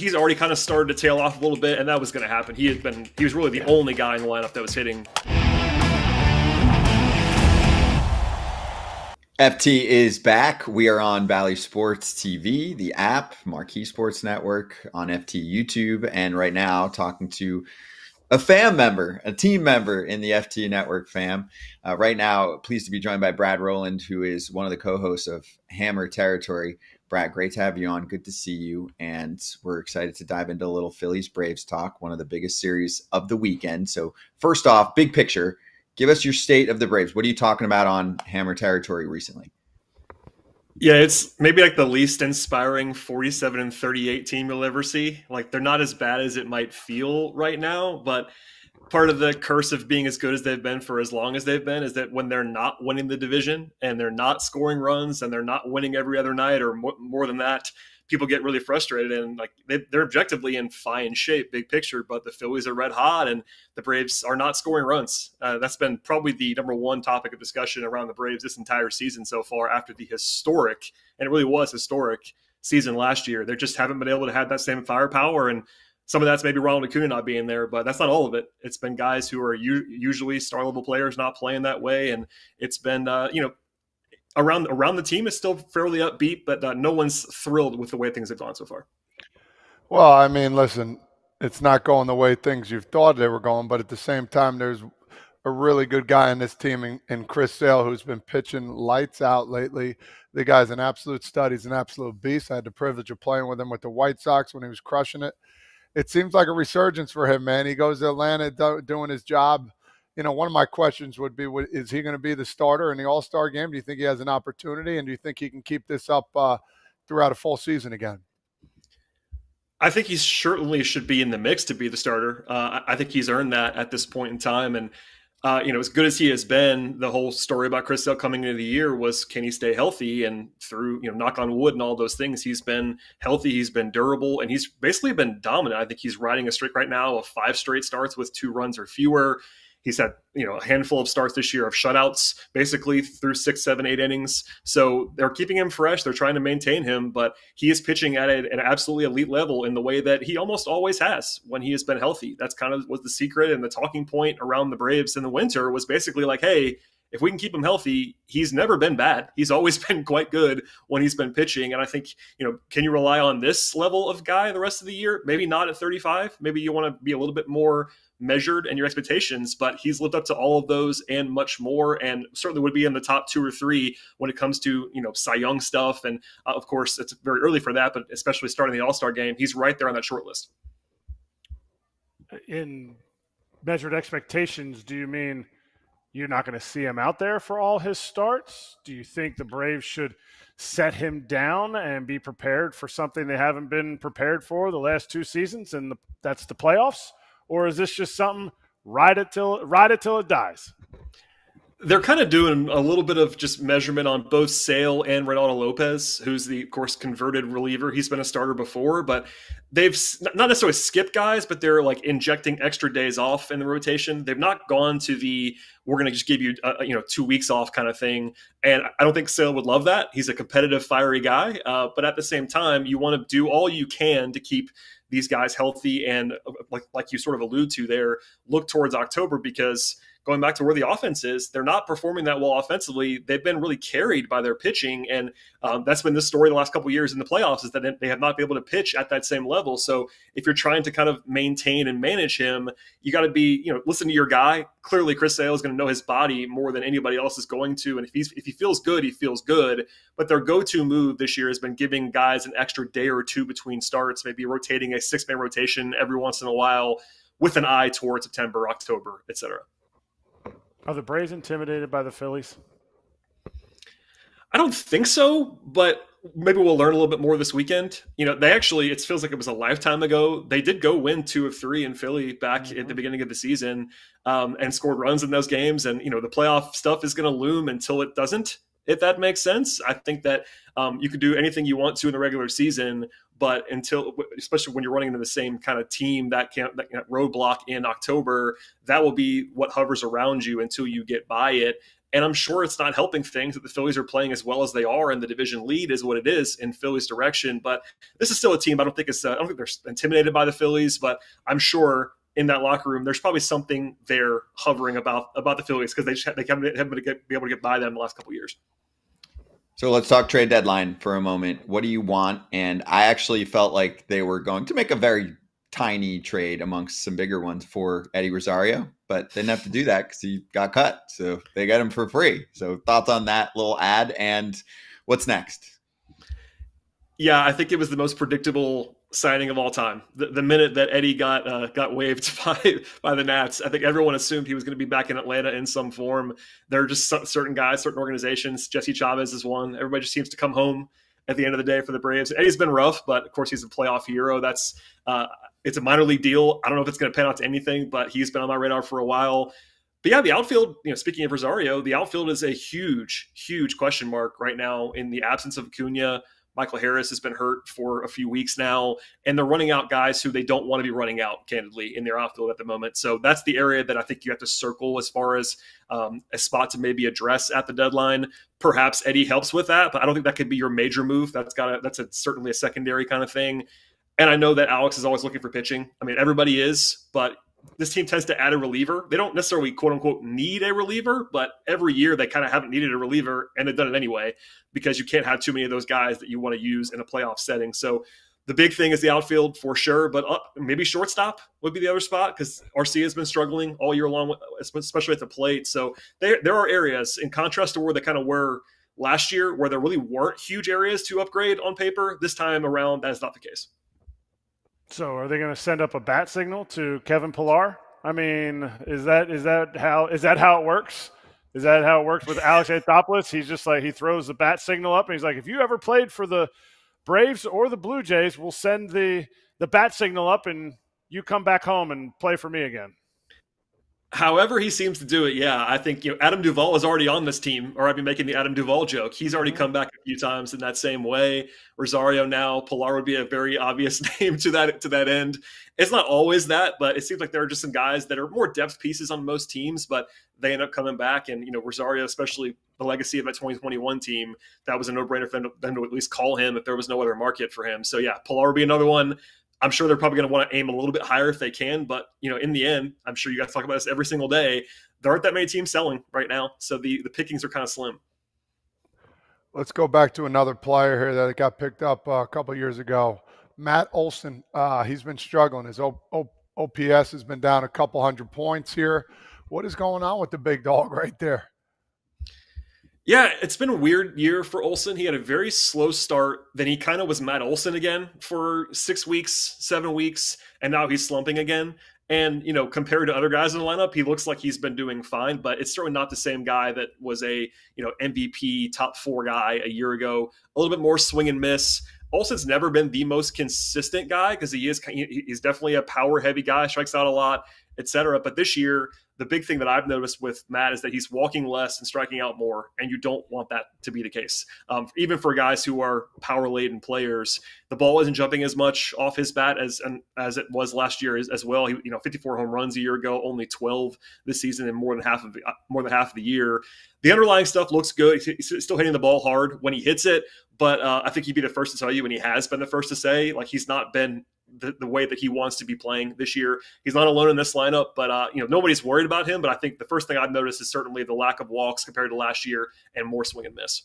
he's already kind of started to tail off a little bit, and that was going to happen. He was really the only guy in the lineup that was hitting. FT is back. We are on Valley Sports TV, the app, Marquee Sports Network, on FT YouTube, and right now talking to a fam member, a team member in the FT Network fam. Right now, pleased to be joined by Brad Rowland, who is one of the co-hosts of Hammer Territory. Brad, great to have you on. Good to see you. And we're excited to dive into a little Phillies Braves talk, one of the biggest series of the weekend. So first off, big picture, give us your state of the Braves. What are you talking about on Hammer Territory recently? Yeah, it's maybe like the least inspiring 47-38 team you'll ever see. Like, they're not as bad as it might feel right now, but part of the curse of being as good as they've been for as long as they've been is that when they're not winning the division and they're not scoring runs and they're not winning every other night or more than that, people get really frustrated, and like they're objectively in fine shape, big picture, but the Phillies are red hot and the Braves are not scoring runs. That's been probably the number one topic of discussion around the Braves this entire season so far after the historic, and it really was historic, season last year. They just haven't been able to have that same firepower, and some of that's maybe Ronald Acuna not being there, but that's not all of it. It's been guys who are usually star-level players not playing that way, and it's been, around the team is still fairly upbeat, but no one's thrilled with the way things have gone so far. Well, I mean, listen, it's not going the way things you thought they were going, but at the same time, there's a really good guy in this team in Chris Sale, who's been pitching lights out lately. The guy's an absolute stud. He's an absolute beast. I had the privilege of playing with him with the White Sox when he was crushing it. It seems like a resurgence for him, man. He goes to Atlanta doing his job. You know, one of my questions would be, is he going to be the starter in the All-Star game? Do you think he has an opportunity, and do you think he can keep this up throughout a full season again? I think he certainly should be in the mix to be the starter. I think he's earned that at this point in time. And, as good as he has been, the whole story about Chris Sale coming into the year was, can he stay healthy? And through, knock on wood and all those things, he's been healthy, he's been durable, and he's basically been dominant. I think he's riding a streak right now of 5 straight starts with 2 runs or fewer. He's had, a handful of starts this year of shutouts, basically through 6, 7, 8 innings. So they're keeping him fresh. They're trying to maintain him, but he is pitching at an absolutely elite level in the way that he almost always has when he has been healthy. That's kind of was the secret, and the talking point around the Braves in the winter was basically like, hey, if we can keep him healthy, he's never been bad. He's always been quite good when he's been pitching. And I think, can you rely on this level of guy the rest of the year? Maybe not at 35. Maybe you want to be a little bit more measured in your expectations, but he's lived up to all of those and much more, and certainly would be in the top 2 or 3 when it comes to, Cy Young stuff. And of course, it's very early for that, but especially starting the All-Star game, he's right there on that short list. In measured expectations, do you mean you're not going to see him out there for all his starts? Do you think the Braves should set him down and be prepared for something they haven't been prepared for the last 2 seasons, and that's the playoffs? Or is this just something, ride it till it dies? They're kind of doing a little bit of just measurement on both Sale and Reynaldo Lopez, who's the, of course, converted reliever. He's been a starter before, but they've not necessarily skipped guys, but they're like injecting extra days off in the rotation. They've not gone to the, we're going to just give you, 2 weeks off kind of thing. And I don't think Sale would love that. He's a competitive, fiery guy. But at the same time, you want to do all you can to keep these guys healthy and, like you sort of allude to there, look towards October, because going back to where the offense is, they're not performing that well offensively. They've been really carried by their pitching, and that's been the story the last couple of years in the playoffs, is that they have not been able to pitch at that same level. So if you're trying to kind of maintain and manage him, you got to be, listen to your guy. Clearly, Chris Sale is going to know his body more than anybody else is going to, and if he feels good, he feels good. But their go-to move this year has been giving guys an extra day or 2 between starts, maybe rotating a 6-man rotation every once in a while with an eye towards September, October, etc. Are the Braves intimidated by the Phillies? I don't think so, but maybe we'll learn a little bit more this weekend. They actually, it feels like it was a lifetime ago, they did go win 2 of 3 in Philly back at the beginning of the season, and scored runs in those games. And, the playoff stuff is going to loom until it doesn't, if that makes sense. I think that you could do anything you want to in the regular season, but especially when you're running into the same kind of team, that roadblock in October, that will be what hovers around you until you get by it. And I'm sure it's not helping things that the Phillies are playing as well as they are, and the division lead is what it is in Phillies' direction. But this is still a team. I don't think they're intimidated by the Phillies, but I'm sure in that locker room, there's probably something there hovering about the Phillies because they haven't been able to get by them the last couple of years. So let's talk trade deadline for a moment. What do you want? And I actually felt like they were going to make a very tiny trade amongst some bigger ones for Eddie Rosario, but they didn't have to do that because he got cut. So they got him for free. So thoughts on that little ad and what's next? Yeah, I think it was the most predictable signing of all time. The minute that Eddie got waived by the Nats, I think everyone assumed he was going to be back in Atlanta in some form. There are just certain guys, certain organizations. Jesse Chavez is one. Everybody just seems to come home at the end of the day for the Braves. Eddie's been rough, but of course he's a playoff hero. That's it's a minor league deal. I don't know if it's going to pan out to anything, but he's been on my radar for a while. But yeah, the outfield, speaking of Rosario, the outfield is a huge, huge question mark right now in the absence of Acuna. Michael Harris has been hurt for a few weeks now, and they're running out guys who they don't want to be running out, candidly, in their outfield at the moment. So that's the area that I think you have to circle as far as a spot to maybe address at the deadline. Perhaps Eddie helps with that, but I don't think that could be your major move. That's certainly a secondary kind of thing. And I know that Alex is always looking for pitching. I mean, everybody is, but this team tends to add a reliever. They don't necessarily, quote unquote, need a reliever, but every year they kind of haven't needed a reliever, and they've done it anyway because you can't have too many of those guys that you want to use in a playoff setting. So the big thing is the outfield for sure, but maybe shortstop would be the other spot because Arcia has been struggling all year long, especially at the plate. So there are areas, in contrast to where they kind of were last year, where there really weren't huge areas to upgrade on paper. This time around, that is not the case. So are they going to send up a bat signal to Kevin Pillar? I mean, is that how it works? Is that how it works with Alex Anthopoulos? He's just like, he throws the bat signal up and he's like, if you ever played for the Braves or the Blue Jays, we'll send the bat signal up and you come back home and play for me again. However he seems to do it, yeah. I think Adam Duvall is already on this team, or I've been making the Adam Duvall joke. He's already come back a few times in that same way. Rosario now, Pillar would be a very obvious name to that end. It's not always that, but it seems like there are just some guys that are more depth pieces on most teams, but they end up coming back. And Rosario, especially the legacy of that 2021 team, that was a no-brainer for them to at least call him if there was no other market for him. So yeah, Pillar would be another one. I'm sure they're probably going to want to aim a little bit higher if they can, but in the end, I'm sure you guys talk about this every single day. There aren't that many teams selling right now, so the pickings are kind of slim. Let's go back to another player here that got picked up a couple years ago, Matt Olson. He's been struggling. His OPS has been down a couple hundred points here. What is going on with the big dog right there? Yeah, it's been a weird year for Olson. He had a very slow start. Then he kind of was Matt Olson again for 6 weeks, 7 weeks, and now he's slumping again. And, compared to other guys in the lineup, he looks like he's been doing fine, but it's certainly not the same guy that was a, MVP top 4 guy a year ago. A little bit more swing and miss. Olson's never been the most consistent guy because he's definitely a power heavy guy, strikes out a lot, etc. But this year, the big thing that I've noticed with Matt is that he's walking less and striking out more, and you don't want that to be the case. Even for guys who are power-laden players, the ball isn't jumping as much off his bat as it was last year as well. He, 54 home runs a year ago, only 12 this season, and more than half of the year. The underlying stuff looks good. He's still hitting the ball hard when he hits it, but I think he'd be the first to tell you, and he has been the first to say, like, he's not been the way that he wants to be playing this year. He's not alone in this lineup, but nobody's worried about him. But I think the first thing I've noticed is certainly the lack of walks compared to last year and more swing and miss.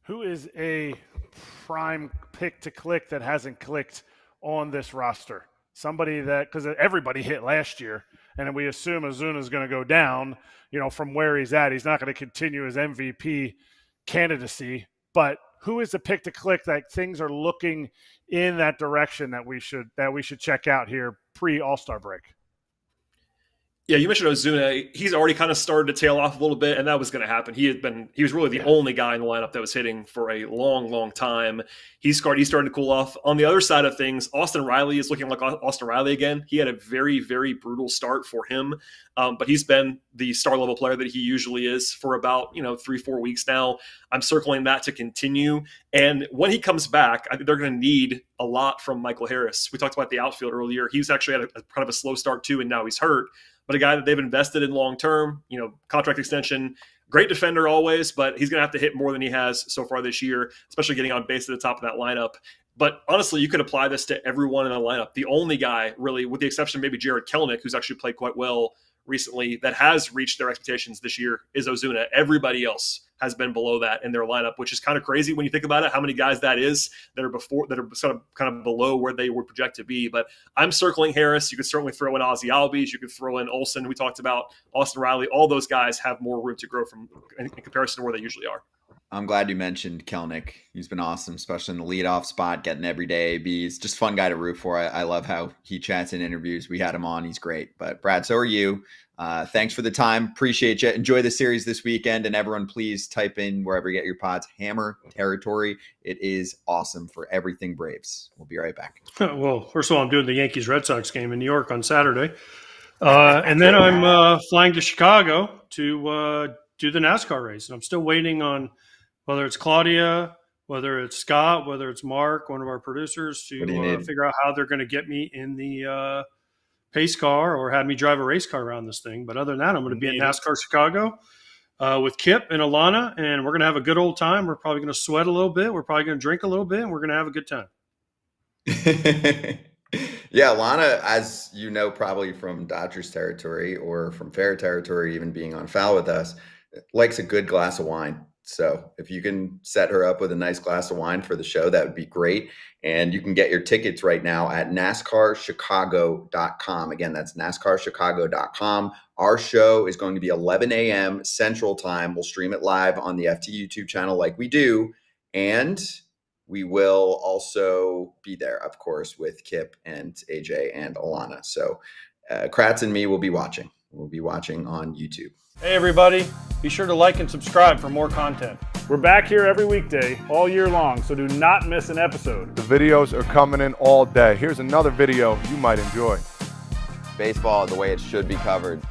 Who is a prime pick to click that hasn't clicked on this roster? Somebody that, because everybody hit last year, and we assume Ozuna is going to go down, from where he's at. He's not going to continue his MVP candidacy, but who is the pick to click that things are looking in that direction that we should check out here pre All-Star break? Yeah, you mentioned Ozuna. He's already kind of started to tail off a little bit, and that was going to happen. He was really the only guy in the lineup that was hitting for a long, long time. He's starting to cool off. On the other side of things, Austin Riley is looking like Austin Riley again. He had a very, very brutal start for him, but he's been the star level player that he usually is for about 3-4 weeks now. I'm circling that to continue. And when he comes back, I think they're going to need a lot from Michael Harris. We talked about the outfield earlier. He was actually at a kind of a slow start too, and now he's hurt. But a guy that they've invested in long term, contract extension. Great defender always, but he's going to have to hit more than he has so far this year, especially getting on base at the top of that lineup. But honestly, you could apply this to everyone in the lineup. The only guy, really, with the exception of maybe Jared Kelenic, who's actually played quite well recently, that has reached their expectations this year is Ozuna. Everybody else has been below that in their lineup, which is kind of crazy when you think about it, how many guys that is that are sort of kind of below where they would project to be. But I'm circling Harris. You could certainly throw in Ozzy Albies. You could throw in Olsen. We talked about Austin Riley. All those guys have more room to grow from in comparison to where they usually are. I'm glad you mentioned Kelenic. He's been awesome, especially in the leadoff spot, getting everyday ABs. Just fun guy to root for. I love how he chats in interviews. We had him on. He's great. But Brad, so are you. Thanks for the time. Appreciate you. Enjoy the series this weekend. And everyone, please type in wherever you get your pods, Hammer Territory. It is awesome for everything Braves. We'll be right back. Well, first of all, I'm doing the Yankees-Red Sox game in New York on Saturday. And then I'm flying to Chicago to do the NASCAR race. And I'm still waiting on whether it's Claudia, whether it's Scott, whether it's Mark, one of our producers, to figure out how they're going to get me in the pace car or have me drive a race car around this thing. But other than that, I'm going to be at NASCAR Chicago with Kip and Alana, and we're going to have a good old time. We're probably going to sweat a little bit. We're probably going to drink a little bit, and we're going to have a good time. Yeah, Alana, as you know, probably from Dodgers territory or from Fair territory, even being on foul with us, likes a good glass of wine. So if you can set her up with a nice glass of wine for the show, that would be great. And you can get your tickets right now at NASCARchicago.com. Again, that's NASCARchicago.com. Our show is going to be 11 a.m. Central Time. We'll stream it live on the FT YouTube channel like we do. And we will also be there, of course, with Kip and AJ and Alana. So Kratz and me will be watching. We'll be watching on YouTube. Hey, everybody. Be sure to like and subscribe for more content. We're back here every weekday, all year long, so do not miss an episode. The videos are coming in all day. Here's another video you might enjoy. Baseball the way it should be covered.